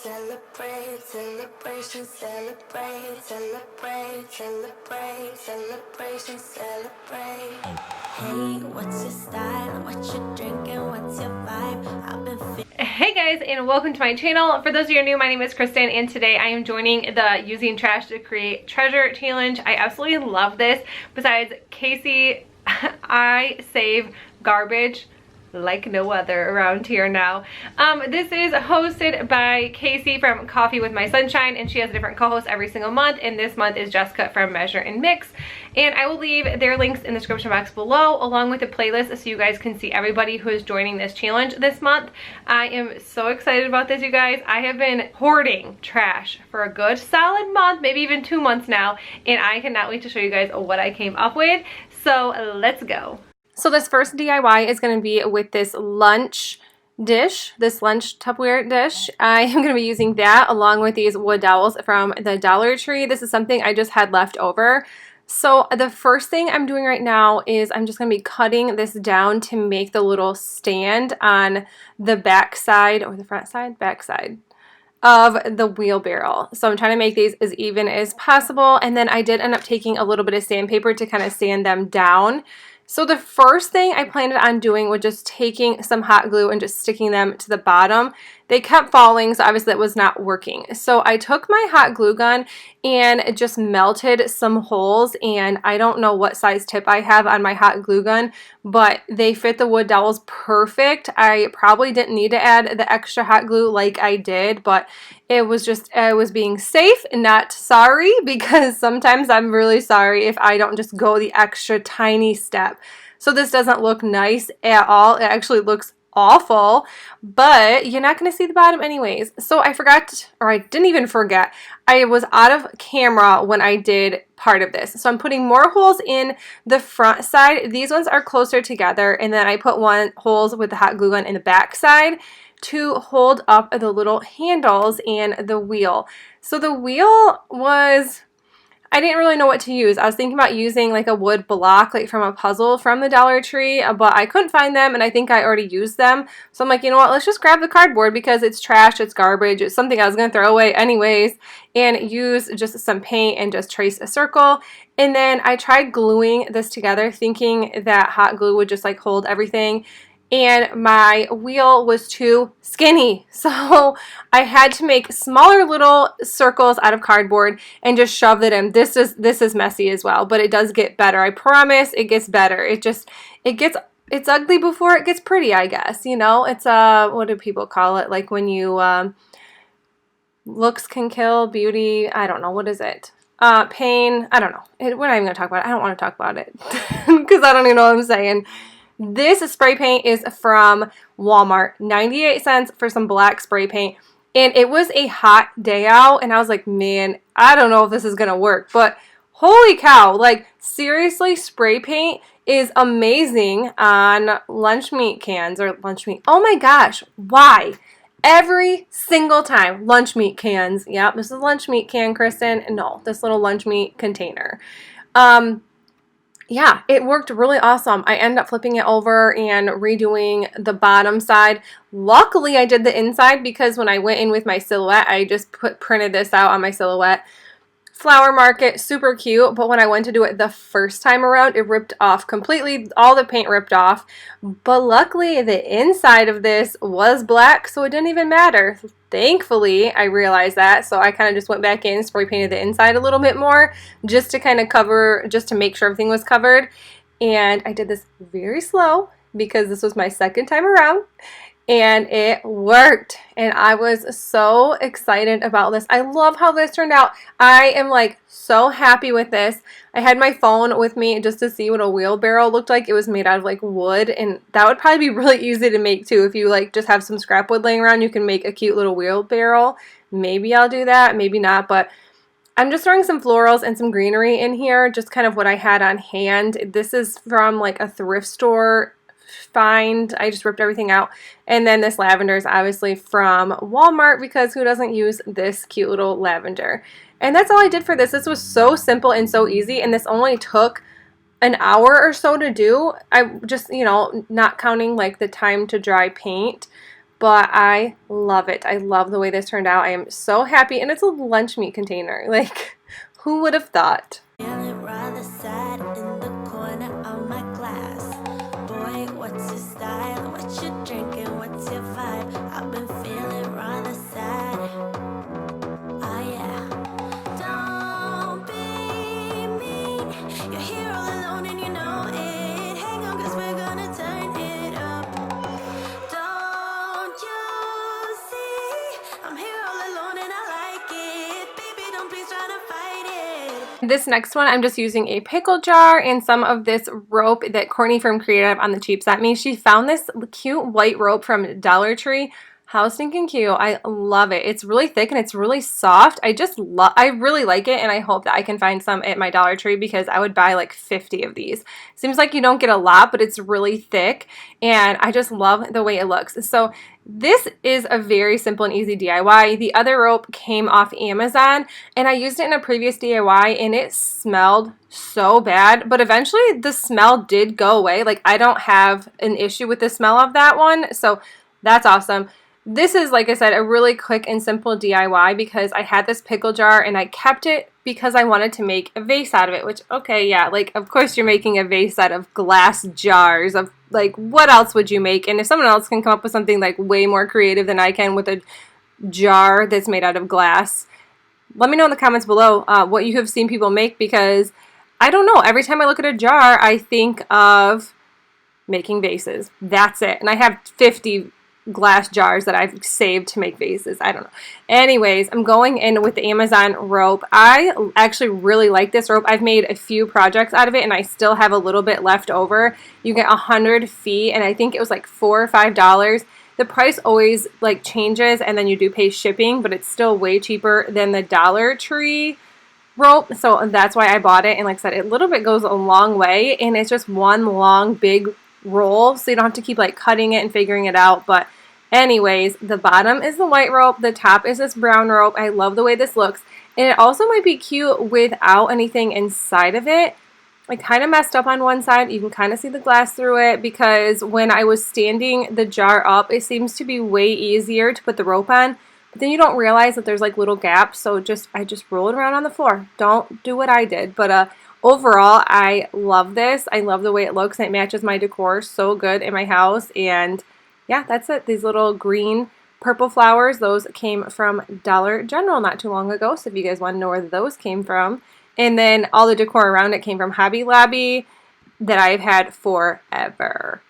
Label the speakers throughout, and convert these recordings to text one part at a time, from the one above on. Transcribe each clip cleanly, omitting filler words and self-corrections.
Speaker 1: Celebrate, celebration, celebrate, celebrate, celebrate, celebration, celebrate. Hey, what's your style? What you drinking? What's your vibe? I've been Hey guys, and welcome to my channel. For those of you who are new, my name is Kristen, and today I am joining the Using Trash to Create Treasure Challenge. I absolutely love this. Besides Casey, I save garbage like no other around here now. This is hosted by Casey from Coffee with My Sunshine, and she has a different co-host every single month, and this month is Jessica from Measure and Mix. And I will leave their links in the description box below, along with the playlist, so you guys can see everybody who is joining this challenge this month. I am so excited about this, you guys. I have been hoarding trash for a good solid month, maybe even 2 months now, and I cannot wait to show you guys what I came up with. So let's go. So this first DIY is going to be with this lunch dish, this lunch Tupperware dish. I am going to be using that along with these wood dowels from the Dollar Tree. This is something I just had left over. So the first thing I'm doing right now is I'm just going to be cutting this down to make the little stand on the back side, or the front side? Back side of the wheelbarrow. So I'm trying to make these as even as possible, and then I did end up taking a little bit of sandpaper to kind of sand them down. So the first thing I planned on doing was just taking some hot glue and just sticking them to the bottom. They kept falling, so obviously it was not working. So I took my hot glue gun and just melted some holes, and I don't know what size tip I have on my hot glue gun, but they fit the wood dowels perfect. I probably didn't need to add the extra hot glue like I did, but it was just, I was being safe and not sorry, because sometimes I'm really sorry if I don't just go the extra tiny step. So this doesn't look nice at all. It actually looks awful, but you're not going to see the bottom anyways. So I forgot, or I didn't even forget, I was out of camera when I did part of this. So I'm putting more holes in the front side. These ones are closer together, and then I put holes with the hot glue gun in the back side to hold up the little handles and the wheel. So the wheel was, I didn't really know what to use. I was thinking about using like a wood block, like from a puzzle from the Dollar Tree, but I couldn't find them, and I think I already used them. So I'm like, you know what, let's just grab the cardboard, because it's trash, it's garbage, it's something I was going to throw away anyways, and use just some paint and just trace a circle. And then I tried gluing this together, thinking that hot glue would just like hold everything, and my wheel was too skinny. So I had to make smaller little circles out of cardboard and just shove it in. This is messy as well, but it does get better. I promise it gets better. It's ugly before it gets pretty, I guess. You know, it's what do people call it? Like when you, looks can kill beauty. I don't know. What is it? Pain. I don't know. We're not even going to talk about it. I don't want to talk about it because I don't even know what I'm saying. This spray paint is from Walmart, 98 cents for some black spray paint, and it was a hot day out, and I was like, man, I don't know if this is gonna work, but holy cow, like seriously, spray paint is amazing on lunch meat cans, or lunch meat, oh my gosh, why? Every single time, lunch meat cans, yep, this is a lunch meat can, Kristen, no, this little lunch meat container. Yeah, it worked really awesome. I ended up flipping it over and redoing the bottom side. Luckily, I did the inside, because when I went in with my silhouette, I just printed this out on my silhouette. Flower market, super cute, but when I went to do it the first time around, it ripped off completely. All the paint ripped off, but luckily the inside of this was black, so it didn't even matter. Thankfully, I realized that, so I kind of just went back in, spray painted the inside a little bit more, just to kind of cover, just to make sure everything was covered. And I did this very slow, because this was my second time around, and it worked, and I was so excited about this. I love how this turned out. I am like so happy with this. I had my phone with me just to see what a wheelbarrow looked like. It was made out of like wood, and that would probably be really easy to make too. If you like just have some scrap wood laying around, you can make a cute little wheelbarrow. Maybe I'll do that, maybe not, but I'm just throwing some florals and some greenery in here, just kind of what I had on hand. This is from like a thrift store find. I just ripped everything out. And then this lavender is obviously from Walmart, because who doesn't use this cute little lavender? And that's all I did for this. This was so simple and so easy, and this only took an hour or so to do. I just, you know, not counting like the time to dry paint.
Speaker 2: but I love it. I love the way this turned out. I am so happy, and it's a lunch meat container. Like, who would have thought?
Speaker 1: Feeling rather sad in the corner of my glass. Boy, what's your style? What you drinking? What's your vibe? I've been feeling rather sad. Oh yeah. Don't be mean. You're here all alone and you know it. Hang on, 'cause we're gonna turn it up. Don't you see? I'm here all alone and I like it. Baby, don't please try to fight it.
Speaker 2: This next one, I'm just using a pickle jar and some of this rope that Courtney from Creative on the Cheap sent me. She found this cute white rope from Dollar Tree. How stinking cute. I love it. It's really thick and it's really soft. I really like it, and I hope that I can find some at my Dollar Tree because I would buy like 50 of these. Seems like you don't get a lot, but it's really thick, and I just love the way it looks. So this is a very simple and easy DIY. The other rope came off Amazon, and I used it in a previous DIY, and it smelled so bad, but eventually the smell did go away. Like, I don't have an issue with the smell of that one, so that's awesome. This is, like I said, a really quick and simple DIY because I had this pickle jar and I kept it because I wanted to make a vase out of it, which, okay, yeah, like, of course you're making a vase out of glass jars. Of, like, what else would you make? And if someone else can come up with something, like, way more creative than I can with a jar that's made out of glass, let me know in the comments below what you have seen people make, because I don't know. Every time I look at a jar, I think of making vases. That's it. And I have 50 glass jars that I've saved to make vases. I don't know. Anyways, I'm going in with the Amazon rope. I actually really like this rope. I've made a few projects out of it, and I still have a little bit left over. You get 100 feet, and I think it was like $4 or $5. The price always like changes, and then you do pay shipping, but it's still way cheaper than the Dollar Tree rope. So that's why I bought it. And like I said, it a little bit goes a long way, and it's just one long big roll, so you don't have to keep like cutting it and figuring it out. But anyways, the bottom is the white rope, the top is this brown rope. I love the way this looks, and it also might be cute without anything inside of it. I kind of messed up on one side. You can kind of see the glass through it, because when I was standing the jar up, it seems to be way easier to put the rope on, but then you don't realize that there's like little gaps. So I just roll it around on the floor. Don't do what I did. But overall, I love this. I love the way it looks, and it matches my decor so good in my house. And yeah, that's it. These little green purple flowers, those came from Dollar General not too long ago, so if you guys want to know where those came from. And then all the decor around it came from Hobby Lobby that I've had forever.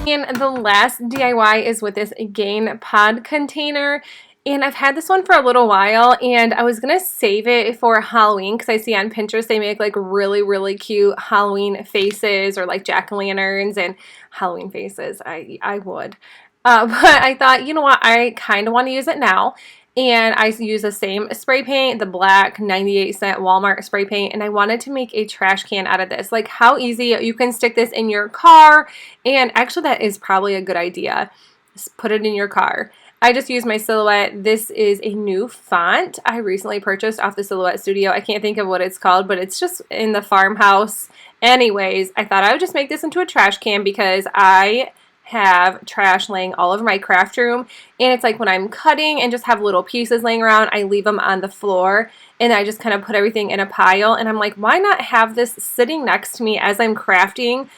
Speaker 2: And the last DIY is with this Gain pod container. And I've had this one for a little while, and I was going to save it for Halloween because I see on Pinterest they make like really, really cute Halloween faces, or like jack-o'-lanterns and Halloween faces. I would. But I thought, you know what, I kind of want to use it now. And I use the same spray paint, the black 98-cent Walmart spray paint, and I wanted to make a trash can out of this. Like, how easy, you can stick this in your car, and actually that is probably a good idea. Just put it in your car. I just used my Silhouette. This is a new font I recently purchased off the Silhouette Studio. I can't think of what it's called, but it's just in the Farmhouse. Anyways, I thought I would just make this into a trash can because I have trash laying all over my craft room, and it's like when I'm cutting and just have little pieces laying around, I leave them on the floor, and I just kind of put everything in a pile, and I'm like, why not have this sitting next to me as I'm crafting?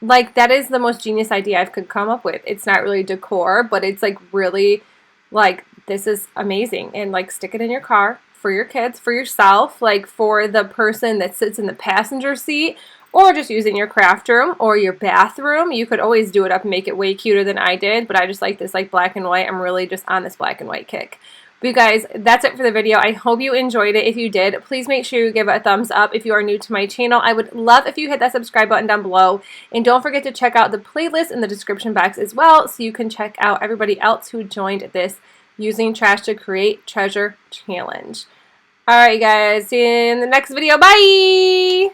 Speaker 2: Like, that is the most genius idea I could come up with. It's not really decor, but it's like really, like, this is amazing. And like, stick it in your car for your kids, for yourself, like for the person that sits in the passenger seat, or just use it in your craft room or your bathroom. You could always do it up and make it way cuter than I did, but I just like this like black and white. I'm really just on this black and white kick. But you guys, that's it for the video. I hope you enjoyed it. If you did, please make sure you give it a thumbs up. If you are new to my channel, I would love if you hit that subscribe button down below. And don't forget to check out the playlist in the description box as well, so you can check out everybody else who joined this Using Trash to Create Treasure Challenge. Alright guys, see you in the next video. Bye!